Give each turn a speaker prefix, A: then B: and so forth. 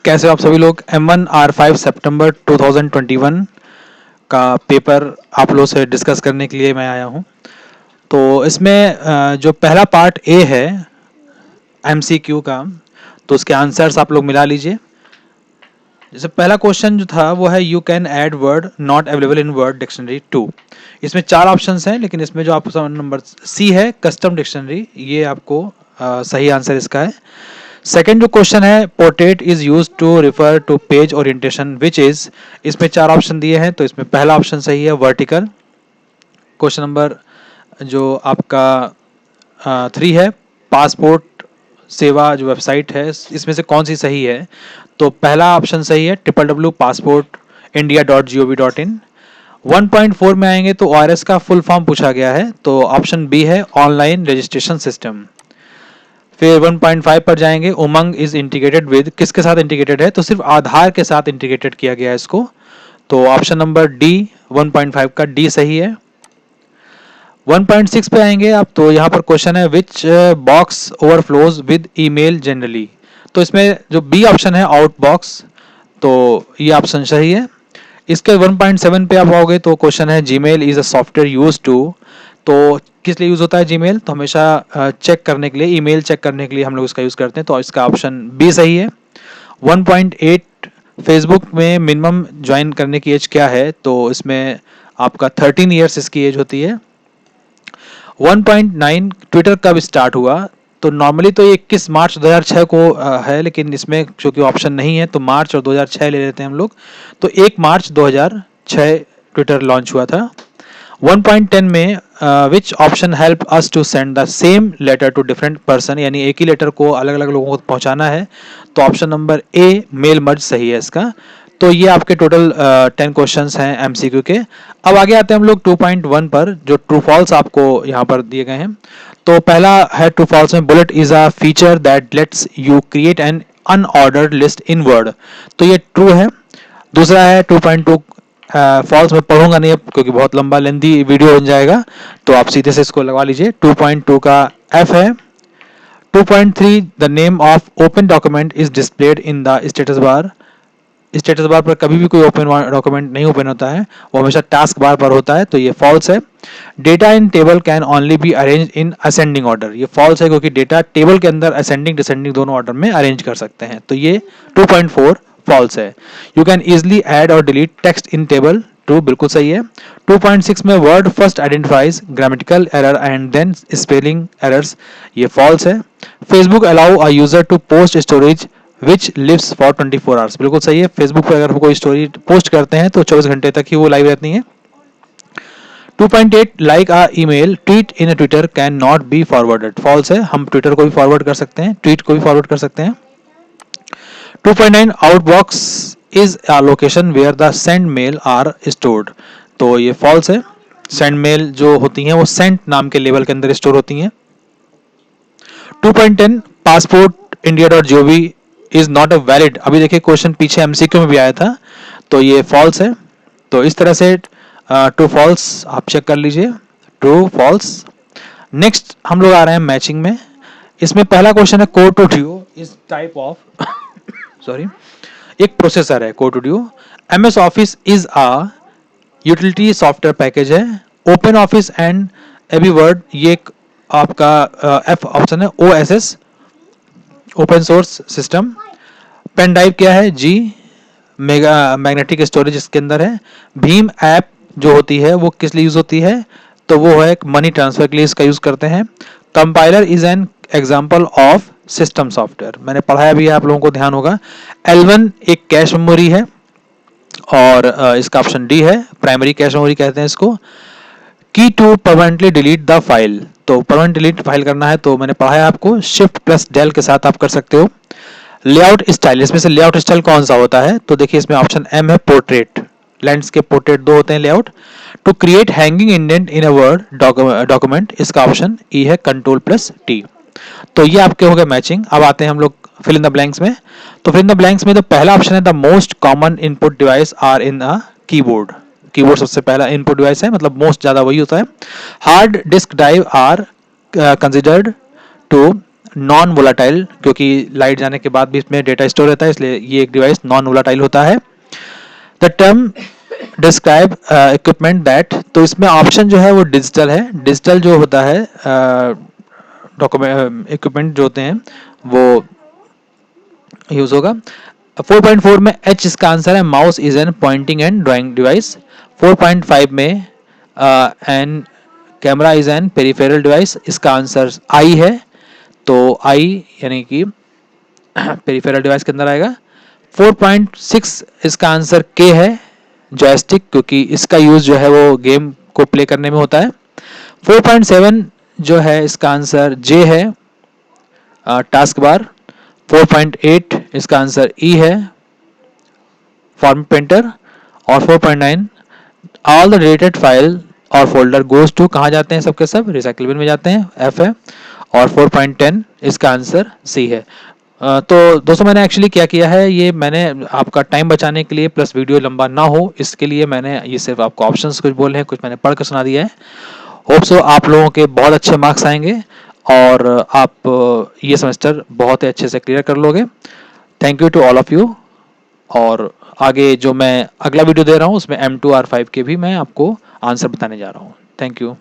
A: कैसे हो आप सभी लोग। M1R5 सितंबर 2021 का पेपर आप लोगों से डिस्कस करने के लिए मैं आया हूं। तो इसमें जो पहला पार्ट ए है MCQ का, तो उसके आंसर्स आप लोग मिला लीजिए। जैसे पहला क्वेश्चन जो था वो है you can add word not available in Word dictionary to. इसमें 4 ऑप्शंस हैं, लेकिन इसमें जो आपको नंबर सी है कस्टम डिक्शनरी, ये आपको सही आंसर इसका है। सेकेंड जो क्वेश्चन है portrait is use to refer to page orientation which is, इसमें 4 ऑप्शन दिए हैं, तो इसमें पहला ऑप्शन सही है वर्टिकल। क्वेश्चन नंबर जो आपका 3 है पासपोर्ट सेवा जो वेबसाइट है इसमें से कौन सी सही है, तो पहला ऑप्शन सही है www.passportindia.gov.in। 1.4 में आएंगे तो ORS का फुल फॉर्म पूछा गया है, तो ऑप्शन बी है ऑनलाइन रजिस्ट्रेशन सिस्टम। फिर 1.5 पर जाएंगे उमंग इज इंटीग्रेटेड विद, किसके साथ इंटीग्रेटेड है, तो सिर्फ आधार के साथ इंटीग्रेटेड किया गया है इसको, तो ऑप्शन नंबर डी 1.5 का डी सही है। 1.6 पे आएंगे आप, तो यहाँ पर क्वेश्चन है which box overflows with email generally, तो इसमें जो बी ऑप्शन है आउट बॉक्स, तो ये ऑप्शन सही है। इसके 1.7 पे आप आओगे तो क्वेश्चन है Gmail is a software use to, तो किस लिए यूज होता है जीमेल, तो हमेशा चेक करने के लिए, ईमेल चेक करने के लिए हम लोग इसका यूज करते हैं, तो इसका ऑप्शन बी सही है। 1.8 फेसबुक में मिनिमम ज्वाइन करने की एज क्या है, तो इसमें आपका 13 ईयर्स इसकी एज होती है। 1.9 ट्विटर कब स्टार्ट हुआ, तो नॉर्मली तो ये 21 मार्च 2006 को है, लेकिन इसमें चूंकि ऑप्शन नहीं है तो मार्च और 2006 ले लेते हैं हम लोग, तो 1 मार्च 2006 ट्विटर लॉन्च हुआ था। 1.10 में which option help us to send the same letter to different person, यानी एक ही लेटर को अलग अलग लोगों को पहुंचाना है, तो option number A mail merge सही है इसका। तो ये आपके टोटल 10 क्वेश्चंस हैं एमसीक्यू के। अब आगे आते हैं हम लोग 2.1 पर, जो ट्रू फॉल्स आपको यहाँ पर दिए गए हैं। तो पहला है ट्रू फॉल्स में bullet is a feature that let's you create an unordered list in word, तो ये ट्रू है। दूसरा है 2.2 फॉल्स में पढ़ूंगा नहीं अब क्योंकि बहुत लंबा लेंदी वीडियो बन जाएगा, तो आप सीधे से इसको लगवा लीजिए। 2.2 का एफ है। 2.3 the name of open document is displayed in the status bar, status bar पर कभी भी कोई ओपन डॉक्यूमेंट नहीं ओपन होता है, वो हमेशा टास्क बार पर होता है, तो ये फॉल्स है। Data in table can only be arrange in ascending order, ये फॉल्स है क्योंकि डेटा टेबल के अंदर असेंडिंग डिसेंडिंग दोनों ऑर्डर में अरेंज कर सकते हैं, तो ये 2.4 फॉल्स है। यू कैन इजिली ऐड और delete text in table, true बिल्कुल सही है। 2.6 में Word first identifies grammatical error and then spelling errors, ये फॉल्स है। Facebook allow a user to post storage which lives for 24 hours, बिल्कुल सही है। फेसबुक पर अगर हम कोई स्टोरी पोस्ट करते हैं तो 24 घंटे तक ही वो लाइव रहती है। 2.8 like a email tweet in Twitter can not be forwarded, false है, हम ट्विटर को भी फॉरवर्ड कर सकते हैं, ट्वीट को भी फॉरवर्ड कर सकते हैं। 2.9 outbox is a location where the send mail are stored, तो ये फॉल्स है। सेंड मेल जो होती हैं वो सेंट नाम के लेवल के अंदर स्टोर होती हैं। 2.10 passport India dot G O V is not a valid, अभी देखिए क्वेश्चन पीछे एमसीक्यू में भी आया था, तो ये फॉल्स है। तो इस तरह से ट्रू फॉल्स आप चेक कर लीजिए, ट्रू फॉल्स। नेक्स्ट हम लोग आ रहे हैं मैचिंग में। इसमें पहला क्वेश्चन है code to do is type of sorry एक प्रोसेसर है code to do. MS office is a utility software package है। Open office and AbiWord ये एक आपका एफ ऑप्शन है OSS open source system. Pen drive क्या है जी mega magnetic storage इसके अंदर है। भीम ऐप जो होती है वो किस लिए यूज होती है, तो वो है मनी ट्रांसफर के लिए इसका यूज करते हैं। Compiler is an example of system software, मैंने पढ़ाया भी है आप लोगों को ध्यान होगा। L1 एक कैश मेमोरी है और इसका ऑप्शन डी है, प्राइमरी कैश मेमोरी कहते हैं इसको। Key to permanently delete the file, तो परमानेंट डिलीट फाइल करना है तो मैंने पढ़ाया आपको शिफ्ट प्लस डेल के साथ आप कर सकते हो। लेआउट स्टाइल, इसमें से लेआउट स्टाइल कौन सा होता है, तो देखिए इसमें ऑप्शन एम है पोर्ट्रेट, लैंडस्केप पोर्ट्रेट दो होते हैं layout. To create hanging indent in a Word document, इसका ऑप्शन ई है कंट्रोल प्लस टी। तो ये आपके हो गए मैचिंग। अब आते हैं हम लोग फिल इन द ब्लैंक्स में। तो फिल इन द ब्लैंक्स में तो पहला ऑप्शन है the most common input device are in a keyboard, keyboard सबसे पहला इनपुट डिवाइस है, मतलब मोस्ट ज्यादा वही होता है। Hard disk drive are considered to non volatile, क्योंकि लाइट जाने के बाद भी इसमें डेटा स्टोर रहता है, इसलिए ये एक डिवाइस नॉन वोलाटाइल होता है। The term describe equipment that, तो इसमें ऑप्शन जो है वो डिजिटल है। डिजिटल जो होता है डॉक्यूमेंट इक्विपमेंट जो होते हैं वो यूज होगा। 4.4 में एच इसका आंसर है, mouse is an pointing and drawing device. 4.5 में an camera is an peripheral device, इसका आंसर आई है, तो आई यानी कि पेरिफेरल डिवाइस के अंदर आएगा। 4.6 इसका आंसर के है, जॉयस्टिक, क्योंकि इसका यूज जो है वो गेम को प्ले करने में होता है। 4.7 जो है इसका आंसर जे है, टास्क बार। 4.8 इसका आंसर ई है, फॉर्म पेंटर। और 4.9 ऑल द डिलीटेड फाइल और फोल्डर गोज टू, कहाँ जाते हैं सबके सब, रिसाइकल बिन में जाते हैं, एफ है। और 4.10 इसका आंसर सी है। तो दोस्तों मैंने एक्चुअली क्या किया है, ये मैंने आपका टाइम बचाने के लिए प्लस वीडियो लंबा ना हो इसके लिए मैंने ये सिर्फ आपको ऑप्शंस कुछ बोले हैं, कुछ मैंने पढ़ कर सुना दिया है। होप सो आप लोगों के बहुत अच्छे मार्क्स आएंगे और आप ये सेमेस्टर बहुत ही अच्छे से क्लियर कर लोगे। Thank you to all of you. और आगे जो मैं अगला वीडियो दे रहा हूँ उसमें M2R5 के भी मैं आपको आंसर बताने जा रहा हूँ। Thank you.